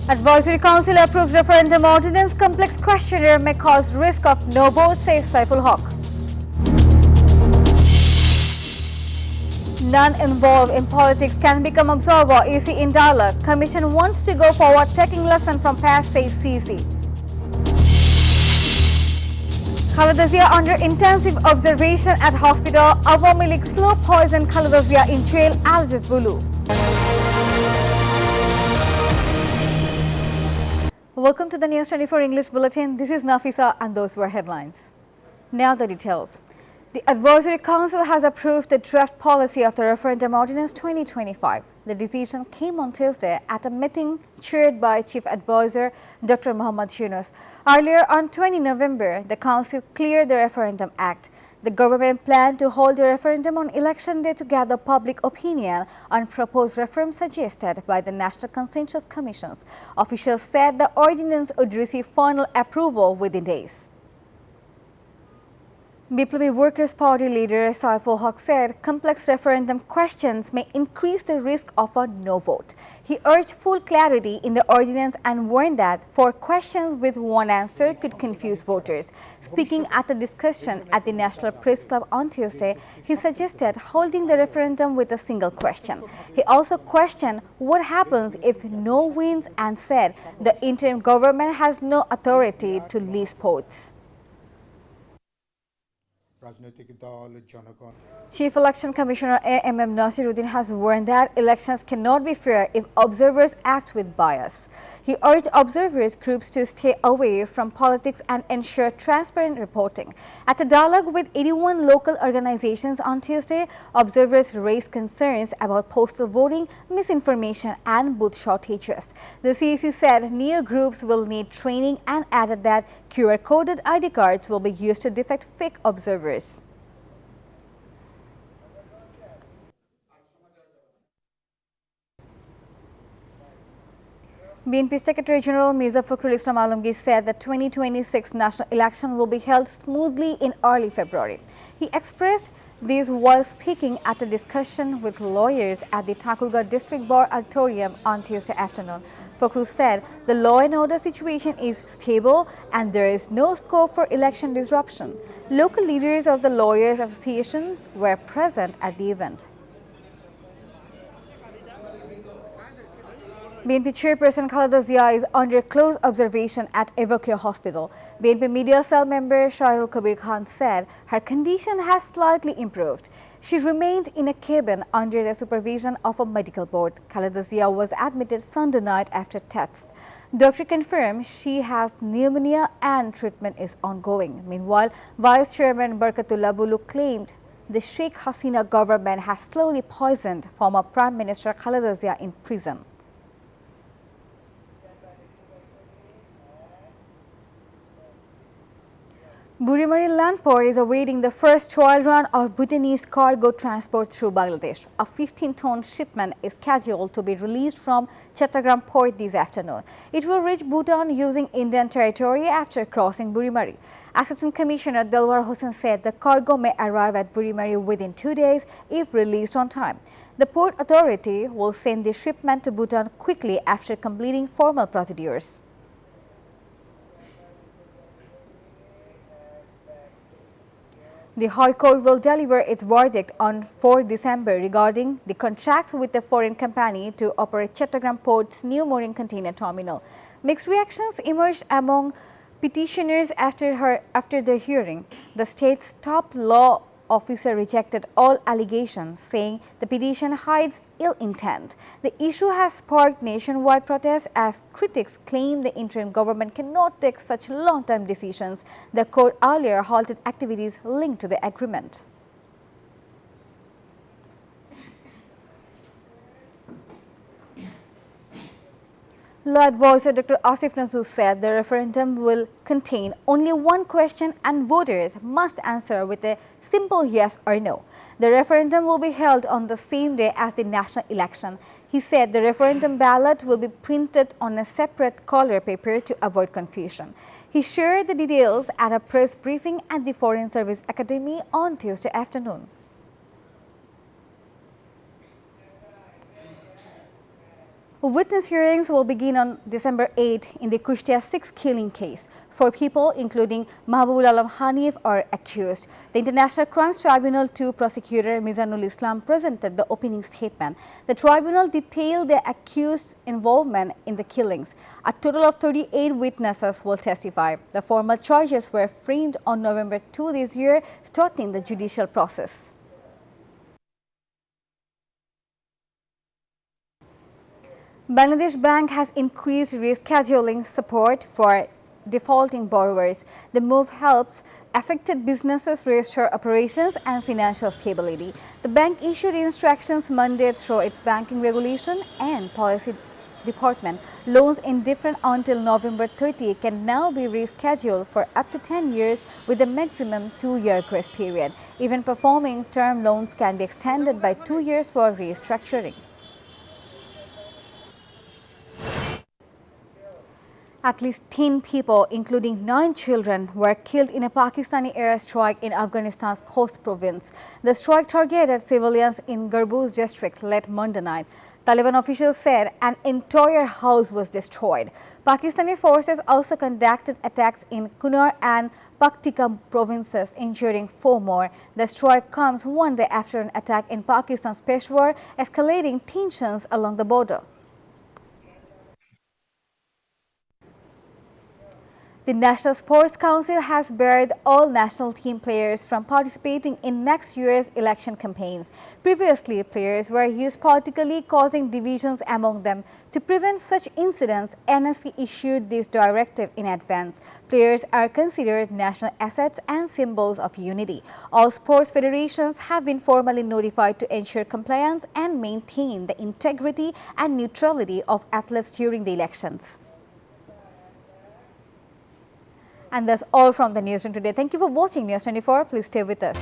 Advisory Council approves referendum ordinance. Complex questionnaire may cause risk of no vote, says Saiful Haq. None involved in politics can become observer, EC in dialogue. Commission wants to go forward taking lesson from past, says CC. Khaleda Zia under intensive observation at hospital. Awami League slow poison Khaleda Zia in jail, alleges Bulu. Welcome to the News 24 English Bulletin. This is Nafisa and those were headlines. Now the details. The Advisory Council has approved the draft policy of the Referendum Ordinance 2025. The decision came on Tuesday at a meeting chaired by Chief Advisor Dr. Muhammad Yunus. Earlier on 20 November, the Council cleared the Referendum Act. The government planned to hold a referendum on election day to gather public opinion on proposed reforms suggested by the National Consensus Commissions. Officials said the ordinance would receive final approval within days. BPLP Workers' Party leader Saiful Haq said complex referendum questions may increase the risk of a no vote. He urged full clarity in the ordinance and warned that four questions with one answer could confuse voters. Speaking at a discussion at the National Press Club on Tuesday, he suggested holding the referendum with a single question. He also questioned what happens if no wins and said the interim government has no authority to list votes. Chief Election Commissioner A.M.M. Nasiruddin has warned that elections cannot be fair if observers act with bias. He urged observers groups to stay away from politics and ensure transparent reporting. At a dialogue with 81 local organizations on Tuesday, observers raised concerns about postal voting, misinformation and booth shortages. The CEC said new groups will need training and added that QR-coded ID cards will be used to detect fake observers. BNP Secretary General Mirza Fakhrul Islam Alamgir said the 2026 national election will be held smoothly in early February. He expressed this while speaking at a discussion with lawyers at the Thakurgarh District Bar Auditorium on Tuesday afternoon. Fakhrul said the law and order situation is stable and there is no scope for election disruption. Local leaders of the Lawyers Association were present at the event. BNP Chairperson Khaleda Zia is under close observation at Evocare Hospital. BNP Media Cell member Shahil Kabir Khan said her condition has slightly improved. She remained in a cabin under the supervision of a medical board. Khaleda Zia was admitted Sunday night after tests. Doctor confirmed she has pneumonia and treatment is ongoing. Meanwhile, Vice Chairman Barkatullah Bulu claimed the Sheikh Hasina government has slowly poisoned former Prime Minister Khaleda Zia in prison. Burimari land port is awaiting the first trial run of Bhutanese cargo transport through Bangladesh. A 15-ton shipment is scheduled to be released from Chattogram port this afternoon. It will reach Bhutan using Indian territory after crossing Burimari. Assistant Commissioner Delwar Hossain said the cargo may arrive at Burimari within 2 days if released on time. The port authority will send the shipment to Bhutan quickly after completing formal procedures. The High Court will deliver its verdict on 4 December regarding the contract with a foreign company to operate Chattogram Port's new mooring container terminal. Mixed reactions emerged among petitioners after the hearing. The state's top law officer rejected all allegations, saying the petition hides ill intent. The issue has sparked nationwide protests as critics claim the interim government cannot take such long-term decisions. The court earlier halted activities linked to the agreement. Law advisor Dr. Asif Nazrul said the referendum will contain only one question and voters must answer with a simple yes or no. The referendum will be held on the same day as the national election. He said the referendum ballot will be printed on a separate color paper to avoid confusion. He shared the details at a press briefing at the Foreign Service Academy on Tuesday Witness hearings will begin on December 8 in the Kushtia 6 killing case. 4 people, including Mahbubul Alam Hanif, are accused. The International Crimes Tribunal 2 prosecutor Mizanul Islam presented the opening statement. The tribunal detailed the accused involvement in the killings. A total of 38 witnesses will testify. The formal charges were framed on November 2 this year, starting the judicial process. Bangladesh Bank has increased rescheduling support for defaulting borrowers. The move helps affected businesses restore operations and financial stability. The bank issued instructions Monday through its banking regulation and policy department. Loans indifferent until November 30 can now be rescheduled for up to 10 years with a maximum 2-year grace period. Even performing term loans can be extended by 2 years for restructuring. At least 10 people, including 9 children, were killed in a Pakistani airstrike in Afghanistan's Khost province. The strike targeted civilians in Garbuz district late Monday night. Taliban officials said an entire house was destroyed. Pakistani forces also conducted attacks in Kunar and Paktika provinces, injuring 4 more. The strike comes one day after an attack in Pakistan's Peshawar, escalating tensions along the border. The National Sports Council has barred all national team players from participating in next year's election campaigns. Previously, players were used politically, causing divisions among them. To prevent such incidents, NSC issued this directive in advance. Players are considered national assets and symbols of unity. All sports federations have been formally notified to ensure compliance and maintain the integrity and neutrality of athletes during the elections. And that's all from the Newsroom today. Thank you for watching News24. Please stay with us.